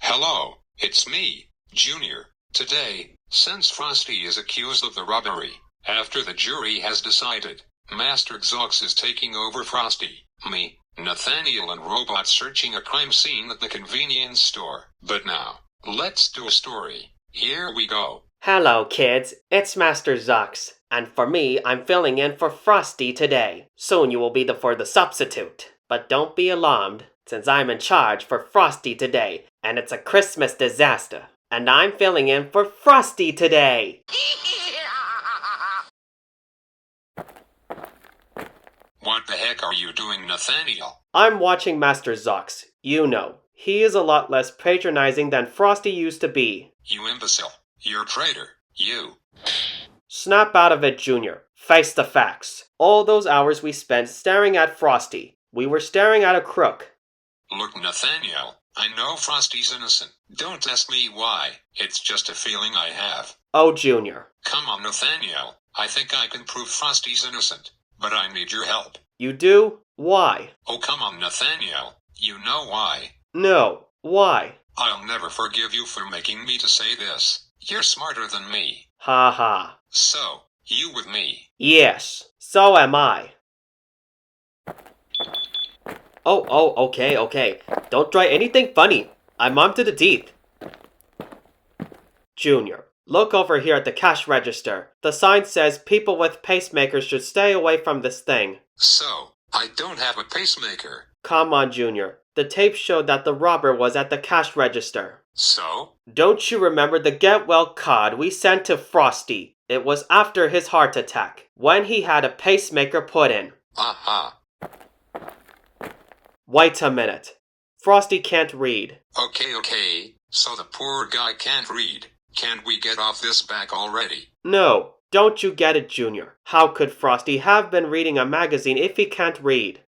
Hello, it's me, Junior. Today, since Frosty is accused of the robbery, after the jury has decided, Master Zox is taking over Frosty, me, Nathaniel and Robot searching a crime scene at the convenience store. But now, let's do a story. Here we go. Hello kids, it's Master Zox, and for me, I'm filling in for Frosty today. Soon you will be for the substitute. But don't be alarmed, since I'm in charge for Frosty today, and it's a Christmas disaster. And I'm filling in for Frosty today! What the heck are you doing, Nathaniel? I'm watching Master Zox. You know, he is a lot less patronizing than Frosty used to be. You imbecile. You're a traitor. You. Snap out of it, Junior. Face the facts. All those hours we spent staring at Frosty. We were staring at a crook. Look, Nathaniel, I know Frosty's innocent. Don't ask me why. It's just a feeling I have. Oh, Junior. Come on, Nathaniel. I think I can prove Frosty's innocent. But I need your help. You do? Why? Oh, come on, Nathaniel. You know why. No. Why? I'll never forgive you for making me to say this. You're smarter than me. Ha ha. So, you with me? Yes. So am I. Okay. Don't try anything funny. I'm armed to the teeth. Junior, look over here at the cash register. The sign says people with pacemakers should stay away from this thing. So, I don't have a pacemaker. Come on, Junior. The tape showed that the robber was at the cash register. So? Don't you remember the get well card we sent to Frosty? It was after his heart attack, when he had a pacemaker put in. Aha. Wait a minute. Frosty can't read. Okay. So the poor guy can't read. Can't we get off this back already? No, don't you get it, Junior? How could Frosty have been reading a magazine if he can't read?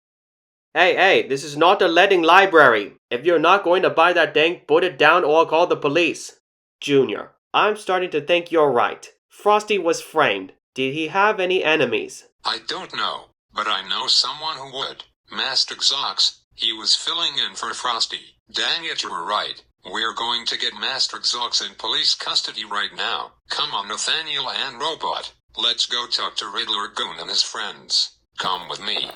Hey, this is not a letting library. If you're not going to buy that thing, put it down or I'll call the police. Junior, I'm starting to think you're right. Frosty was framed. Did he have any enemies? I don't know, but I know someone who would. Master Zox, he was filling in for Frosty. Dang it, you were right. We're going to get Master Zox in police custody right now. Come on, Nathaniel and Robot. Let's go talk to Riddler Goon and his friends. Come with me.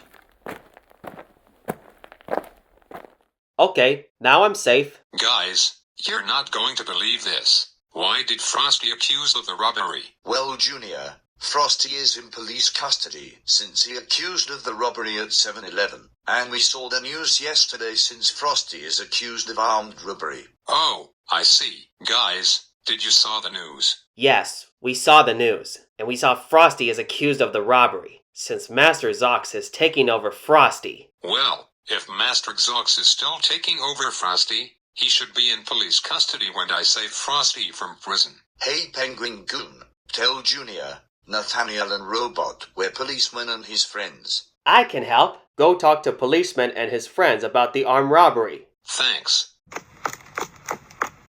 Okay, now I'm safe. Guys, you're not going to believe this. Why did Frosty accused of the robbery? Well, Junior, Frosty is in police custody since he accused of the robbery at 7-Eleven. And we saw the news yesterday since Frosty is accused of armed robbery. Oh, I see. Guys, did you saw the news? Yes, we saw the news, and we saw Frosty is accused of the robbery, since Master Zox is taking over Frosty. Well, if Master Zox is still taking over Frosty, he should be in police custody when I save Frosty from prison. Hey, Penguin Goon, tell Junior, Nathaniel and Robot we're policemen and his friends. I can help. Go talk to policeman and his friends about the armed robbery. Thanks.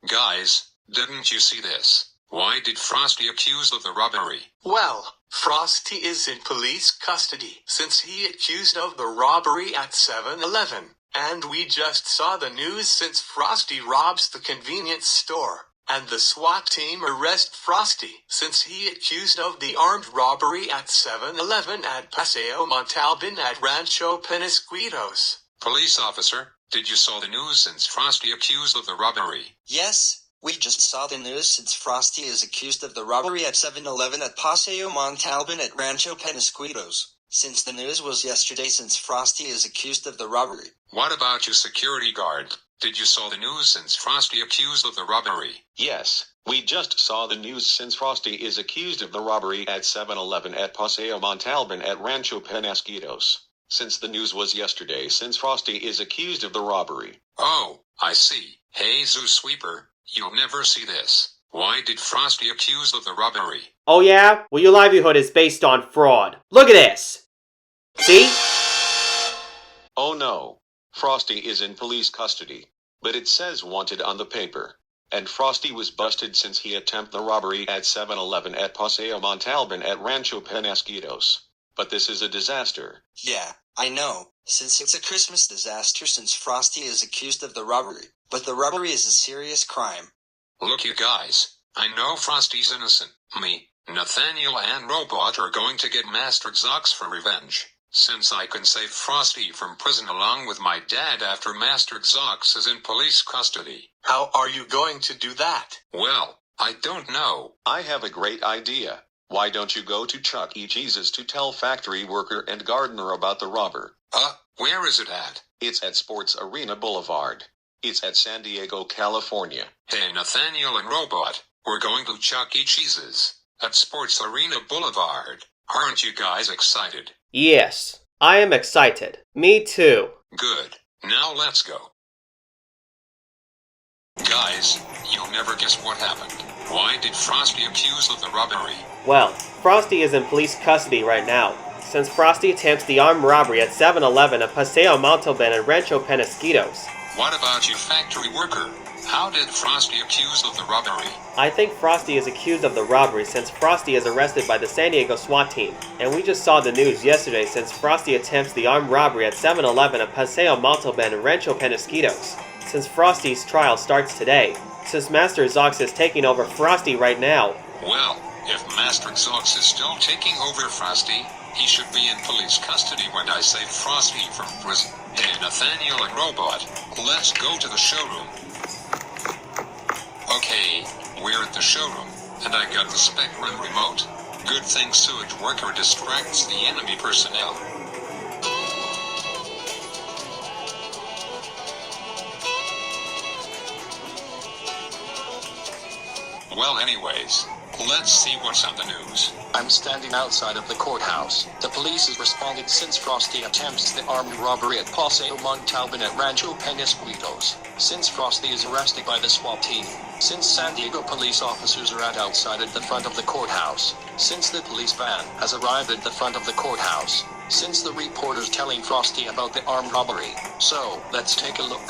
Guys, didn't you see this? Why did Frosty accused of the robbery? Well, Frosty is in police custody since he accused of the robbery at 7-Eleven. And we just saw the news since Frosty robs the convenience store. And the SWAT team arrest Frosty since he accused of the armed robbery at 7-Eleven at Paseo Montalban at Rancho Penasquitos. Police officer, did you saw the news since Frosty accused of the robbery? Yes, we just saw the news since Frosty is accused of the robbery at 7-Eleven at Paseo Montalban at Rancho Penasquitos. Since the news was yesterday since Frosty is accused of the robbery. What about you, security guard? Did you saw the news since Frosty accused of the robbery? Yes, we just saw the news since Frosty is accused of the robbery at 7-Eleven at Paseo Montalban at Rancho Penasquitos. Since the news was yesterday since Frosty is accused of the robbery. Oh, I see. Hey, Zoo Sweeper, you'll never see this. Why did Frosty accused of the robbery? Oh yeah? Well, your livelihood is based on fraud. Look at this! See? Oh no. Frosty is in police custody. But it says wanted on the paper. And Frosty was busted since he attempted the robbery at 7-Eleven at Paseo Montalban at Rancho Penasquitos. But this is a disaster. Yeah, I know, since it's a Christmas disaster since Frosty is accused of the robbery. but the robbery is a serious crime. Look, you guys, I know Frosty's innocent. Me, Nathaniel, and Robot are going to get Master Zox for revenge, since I can save Frosty from prison along with my dad after Master Zox is in police custody. How are you going to do that? Well, I don't know. I have a great idea. Why don't you go to Chuck E. Cheese's to tell factory worker and gardener about the robber? Where is it at? It's at Sports Arena Boulevard. It's at San Diego, California. Hey, Nathaniel and Robot, we're going to Chuck E. Cheese's at Sports Arena Boulevard. Aren't you guys excited? Yes, I am excited. Me too. Good. Now let's go. Guys, you'll never guess what happened. Why did Frosty accuse of the robbery? Well, Frosty is in police custody right now, since Frosty attempts the armed robbery at 7-Eleven at Paseo Montalban and Rancho Penasquitos. What about you, factory worker? How did Frosty accuse of the robbery? I think Frosty is accused of the robbery since Frosty is arrested by the San Diego SWAT team, and we just saw the news yesterday since Frosty attempts the armed robbery at 7-Eleven at Paseo Montalban and Rancho Penasquitos. Since Frosty's trial starts today, since Master Zox is taking over Frosty right now. Well, if Master Zox is still taking over Frosty, he should be in police custody when I save Frosty from prison. Hey, Nathaniel and Robot, let's go to the showroom. Okay, we're at the showroom, and I got the Spectrum remote. Good thing sewage worker distracts the enemy personnel. Well, anyways, let's see what's on the news. I'm standing outside of the courthouse. The police has responded since Frosty attempts the armed robbery at Paseo Montalban at Rancho Penasquitos. Since Frosty is arrested by the SWAT team. Since San Diego police officers are outside at the front of the courthouse. Since the police van has arrived at the front of the courthouse. Since the reporters telling Frosty about the armed robbery. So, let's take a look.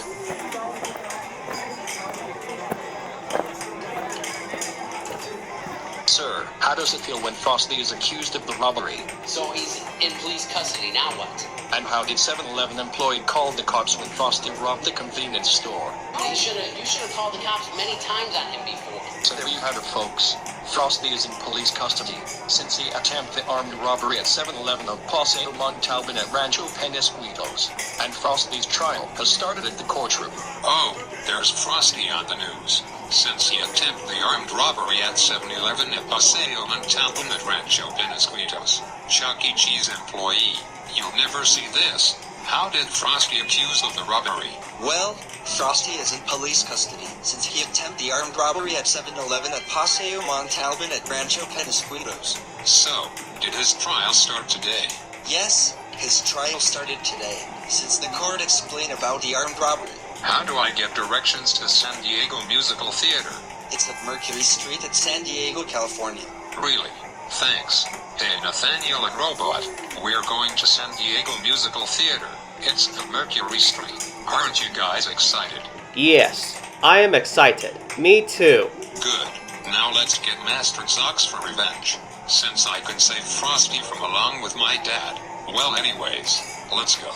Sir, how does it feel when Frosty is accused of the robbery? So he's in police custody, now what? And how did 7-Eleven employee call the cops when Frosty robbed the convenience store? You should have called the cops many times on him before. So there you have it, folks. Frosty is in police custody since he attempted the armed robbery at 7-Eleven of Paseo Montalban at Rancho Penasquitos. And Frosty's trial has started at the courtroom. Oh, there's Frosty on the news. Since he attempted the armed robbery at 7-Eleven at Paseo Montalban at Rancho Penasquitos. Chuck E. Cheese employee, you'll never see this. How did Frosty accuse of the robbery? Well, Frosty is in police custody since he attempted the armed robbery at 7-Eleven at Paseo Montalban at Rancho Penasquitos. So, did his trial start today? Yes, his trial started today, since the court explained about the armed robbery. How do I get directions to San Diego Musical Theater? It's at Mercury Street at San Diego, California. Really? Thanks. Hey, Nathaniel and Robot, we're going to San Diego Musical Theater. It's at Mercury Street. Aren't you guys excited? Yes, I am excited. Me too. Good. Now let's get Master Zox for revenge, since I can save Frosty from along with my dad. Well, anyways, let's go.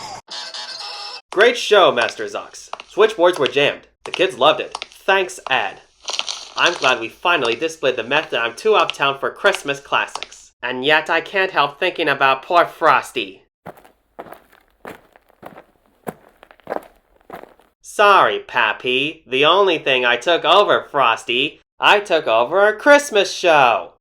Great show, Master Zox. Switchboards were jammed. The kids loved it. Thanks, Ad. I'm glad we finally displayed the method I'm too uptown for Christmas classics. And yet I can't help thinking about poor Frosty. Sorry, Pappy. The only thing I took over, Frosty, I took over a Christmas show.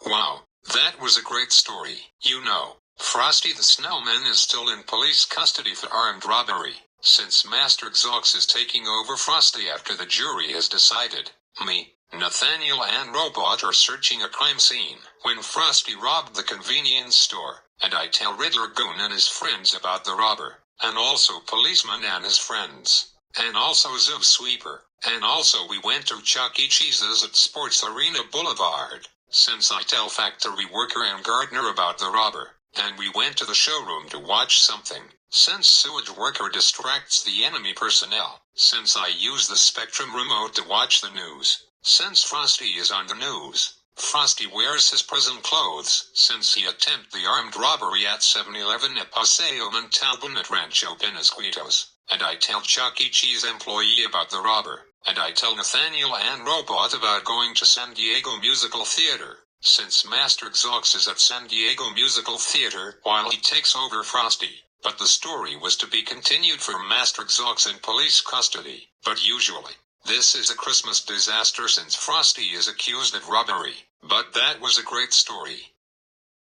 Wow, that was a great story. You know, Frosty the Snowman is still in police custody for armed robbery, since Master Zox is taking over Frosty after the jury has decided. Me, Nathaniel and Robot are searching a crime scene when Frosty robbed the convenience store, and I tell Riddler Goon and his friends about the robber, and also Policeman and his friends, and also Zoo Sweeper, and also we went to Chuck E. Cheese's at Sports Arena Boulevard. Since I tell factory worker and gardener about the robber, and we went to the showroom to watch something, since sewage worker distracts the enemy personnel, since I use the Spectrum remote to watch the news, since Frosty is on the news. Frosty wears his prison clothes since he attempted the armed robbery at 7-Eleven at Paseo Montalban at Rancho Penasquitos. And I tell Chuck E. Cheese employee about the robber. And I tell Nathaniel and Robot about going to San Diego Musical Theater, since Master Xox is at San Diego Musical Theater while he takes over Frosty. But the story was to be continued for Master Xox in police custody. But usually, this is a Christmas disaster since Frosty is accused of robbery. But that was a great story.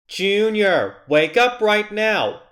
Junior, wake up right now.